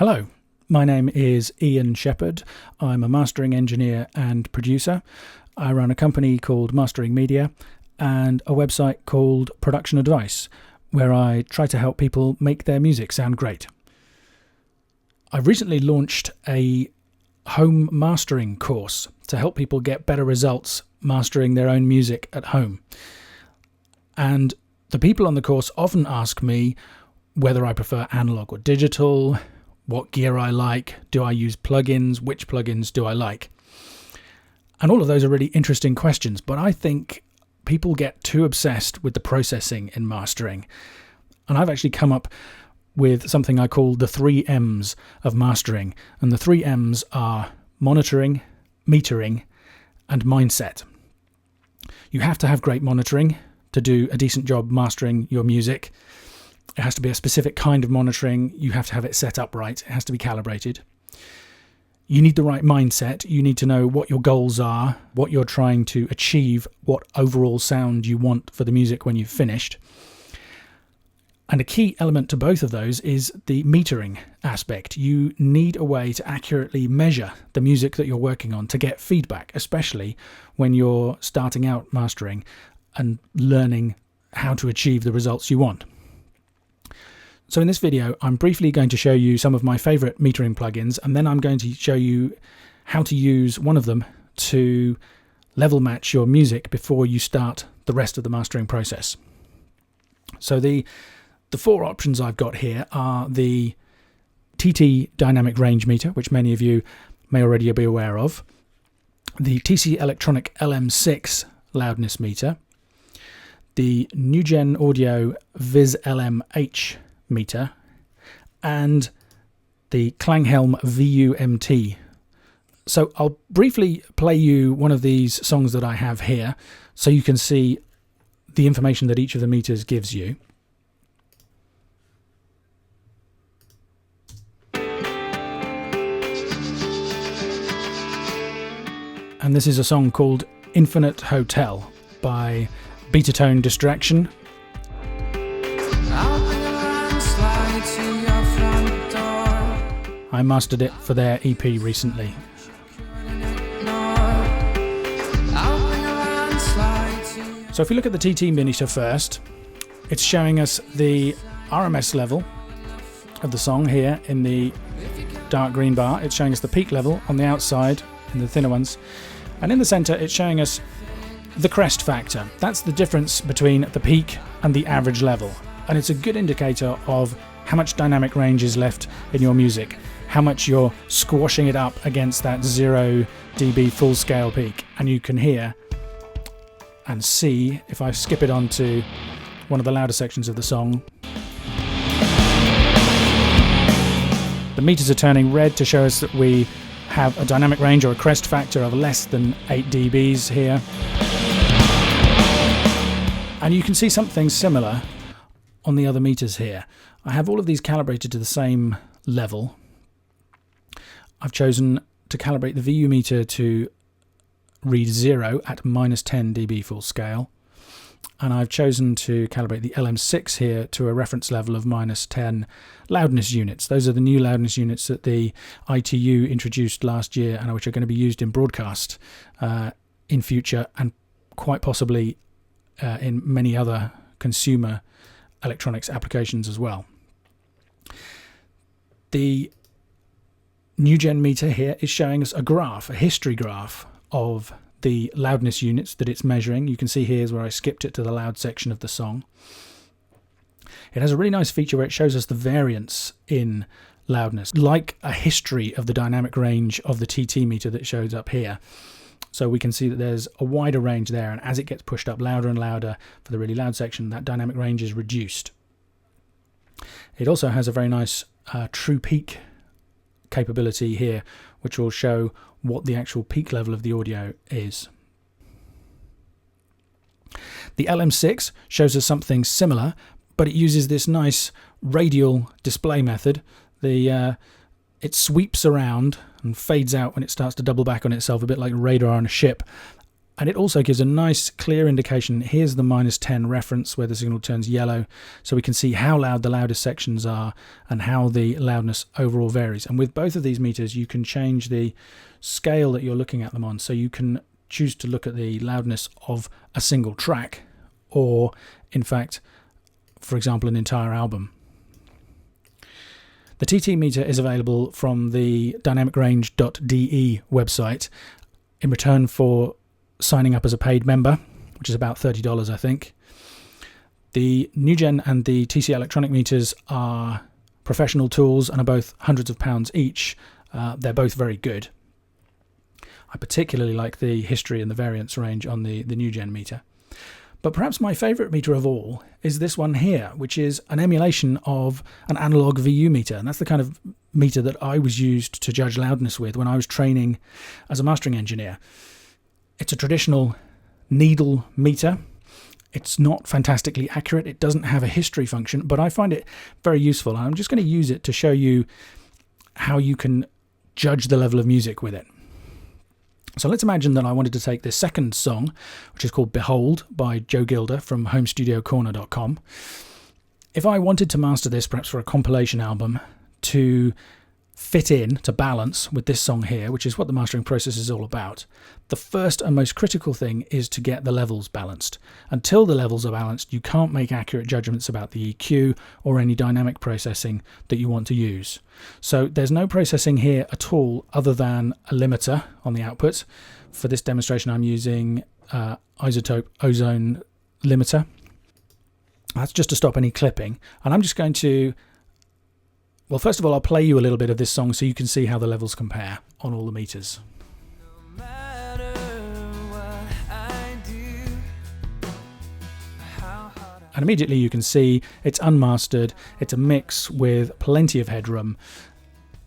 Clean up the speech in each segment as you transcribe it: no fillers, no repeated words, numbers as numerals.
Hello, my name is Ian Shepherd. I'm a mastering engineer and producer. I run a company called Mastering Media and a website called Production Advice, where I try to help people make their music sound great. I've recently launched a home mastering course to help people get better results mastering their own music at home. And the people on the course often ask me whether I prefer analog or digital, what gear I like, do I use plugins, which plugins do I like? And all of those are really interesting questions, but I think people get too obsessed with the processing in mastering. And I've actually come up with something I call the 3 M's of mastering. And the 3 M's are monitoring, metering, and mindset. You have to have great monitoring to do a decent job mastering your music. It has to be a specific kind of monitoring. You have to have it set up right. It has to be calibrated. You need the right mindset. You need to know what your goals are, what you're trying to achieve, what overall sound you want for the music when you've finished. And a key element to both of those is the metering aspect. You need a way to accurately measure the music that you're working on to get feedback, especially when you're starting out mastering and learning how to achieve the results you want. So in this video, I'm briefly going to show you some of my favorite metering plugins, and then I'm going to show you how to use one of them to level match your music before you start the rest of the mastering process. So the 4 options I've got here are the TT dynamic range meter, which many of you may already be aware of, the TC Electronic LM6 loudness meter, the NewGen Audio Viz LM-H meter, and the Klanghelm VU-MT. So I'll briefly play you one of these songs that I have here so you can see the information that each of the meters gives you. And this is a song called Infinite Hotel by Beatatone Distraction. I mastered it for their EP recently. So if you look at the TT meter first, it's showing us the RMS level of the song here in the dark green bar. It's showing us the peak level on the outside in the thinner ones. And in the center, it's showing us the crest factor. That's the difference between the peak and the average level. And it's a good indicator of how much dynamic range is left in your music, how much you're squashing it up against that 0 dB full scale peak. And you can hear and see, if I skip it onto one of the louder sections of the song, the meters are turning red to show us that we have a dynamic range or a crest factor of less than 8 dBs here. And you can see something similar on the other meters here. I have all of these calibrated to the same level. I've chosen to calibrate the VU meter to read 0 at -10 dB full scale. And I've chosen to calibrate the LM6 here to a reference level of -10 loudness units. Those are the new loudness units that the ITU introduced last year and which are going to be used in broadcast in future, and quite possibly in many other consumer electronics applications as well. The NewGen meter here is showing us a graph, a history graph of the loudness units that it's measuring. You can see here's where I skipped it to the loud section of the song. It has a really nice feature where it shows us the variance in loudness, like a history of the dynamic range of the TT meter that shows up here. So we can see that there's a wider range there, and as it gets pushed up louder and louder for the really loud section, that dynamic range is reduced. It also has a very nice true peak capability here, which will show what the actual peak level of the audio is. The LM6 shows us something similar, but it uses this nice radial display method. It sweeps around and fades out when it starts to double back on itself, a bit like radar on a ship. And it also gives a nice clear indication. Here's the -10 reference where the signal turns yellow, so we can see how loud the loudest sections are and how the loudness overall varies. And with both of these meters you can change the scale that you're looking at them on, so you can choose to look at the loudness of a single track, or in fact, for example, an entire album. The TT meter is available from the dynamicrange.de website in return for signing up as a paid member, which is about $30, I think. The NewGen and the TC electronic meters are professional tools and are both hundreds of pounds each. They're both very good. I particularly like the history and the variance range on the NewGen meter. But perhaps my favourite meter of all is this one here, which is an emulation of an analog VU meter. And that's the kind of meter that I was used to judge loudness with when I was training as a mastering engineer. It's a traditional needle meter. It's not fantastically accurate. It doesn't have a history function, but I find it very useful. And I'm just going to use it to show you how you can judge the level of music with it. So let's imagine that I wanted to take this second song, which is called Behold by Joe Gilder from homestudiocorner.com. If I wanted to master this, perhaps for a compilation album, to fit in, to balance with this song here, which is what the mastering process is all about, the first and most critical thing is to get the levels balanced. Until the levels are balanced, you can't make accurate judgments about the EQ or any dynamic processing that you want to use. So there's no processing here at all other than a limiter on the output. For this demonstration I'm using isotope ozone limiter. That's just to stop any clipping. And I'm just going to, well, first of all, I'll play you a little bit of this song so you can see how the levels compare on all the meters. And immediately you can see it's unmastered, it's a mix with plenty of headroom,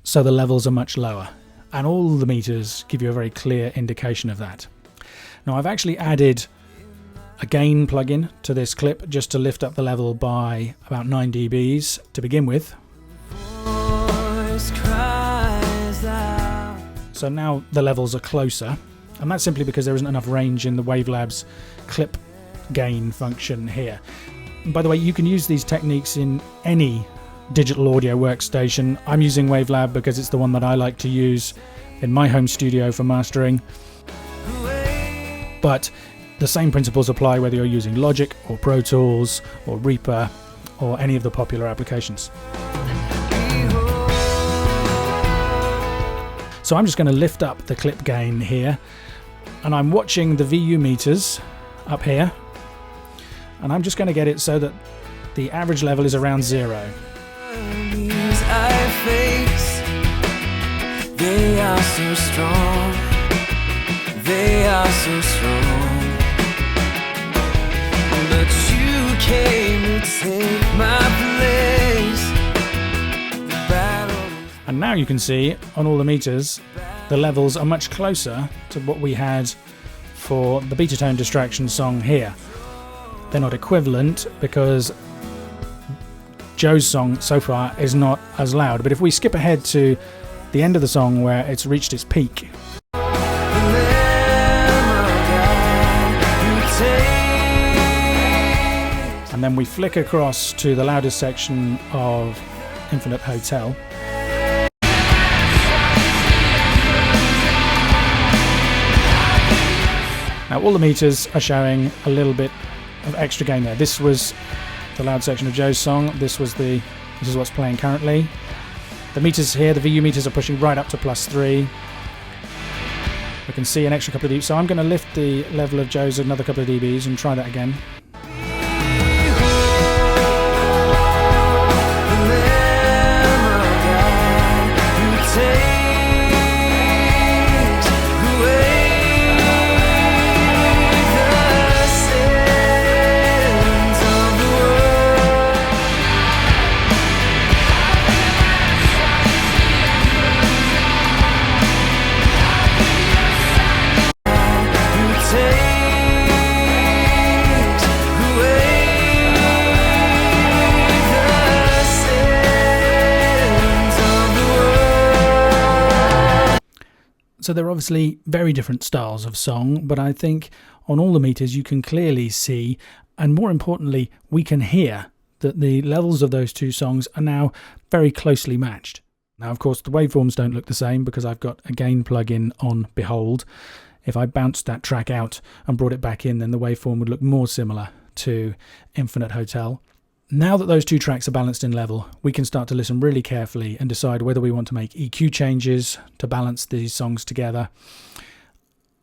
so the levels are much lower. And all the meters give you a very clear indication of that. Now I've actually added a gain plugin to this clip just to lift up the level by about 9 dBs to begin with. So now the levels are closer, and that's simply because there isn't enough range in the Wavelab's clip gain function here. And by the way, you can use these techniques in any digital audio workstation. I'm using Wavelab because it's the one that I like to use in my home studio for mastering. But the same principles apply whether you're using Logic or Pro Tools or Reaper or any of the popular applications. So I'm just going to lift up the clip gain here, and I'm watching the VU meters up here, and I'm just going to get it so that the average level is around 0. They are so strong, they are so strong, but you came to take my place. And now you can see on all the meters the levels are much closer to what we had for the beta tone distraction song here. They're not equivalent because Joe's song so far is not as loud, but if we skip ahead to the end of the song where it's reached its peak, and then we flick across to the loudest section of Infinite Hotel, now all the meters are showing a little bit of extra gain there. This was the loud section of Joe's song. This is what's playing currently. The meters here, the VU meters, are pushing right up to +3. We can see an extra couple of dBs. So I'm going to lift the level of Joe's another couple of dBs and try that again. So there are obviously very different styles of song, but I think on all the meters you can clearly see, and more importantly, we can hear that the levels of those two songs are now very closely matched. Now, of course, the waveforms don't look the same because I've got a gain plugin on Behold. If I bounced that track out and brought it back in, then the waveform would look more similar to Infinite Hotel. Now that those two tracks are balanced in level, we can start to listen really carefully and decide whether we want to make EQ changes to balance these songs together.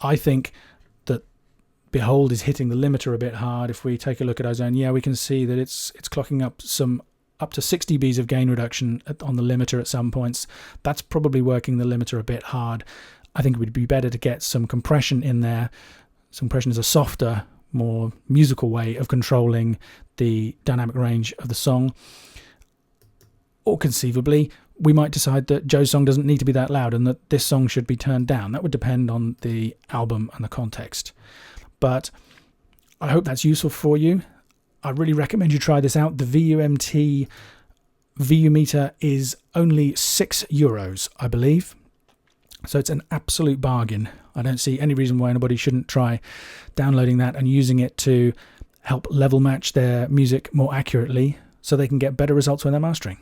I think that Behold is hitting the limiter a bit hard. If we take a look at Ozone, we can see that it's clocking up to 6 dBs of gain reduction on the limiter at some points. That's probably working the limiter a bit hard. I think it would be better to get some compression in there. Some compression is a softer, more musical way of controlling the dynamic range of the song. Or conceivably, we might decide that Joe's song doesn't need to be that loud and that this song should be turned down. That would depend on the album and the context. But I hope that's useful for you. I really recommend you try this out. The VUMT VU meter is only €6, I believe. So it's an absolute bargain. I don't see any reason why anybody shouldn't try downloading that and using it to help level match their music more accurately so they can get better results when they're mastering.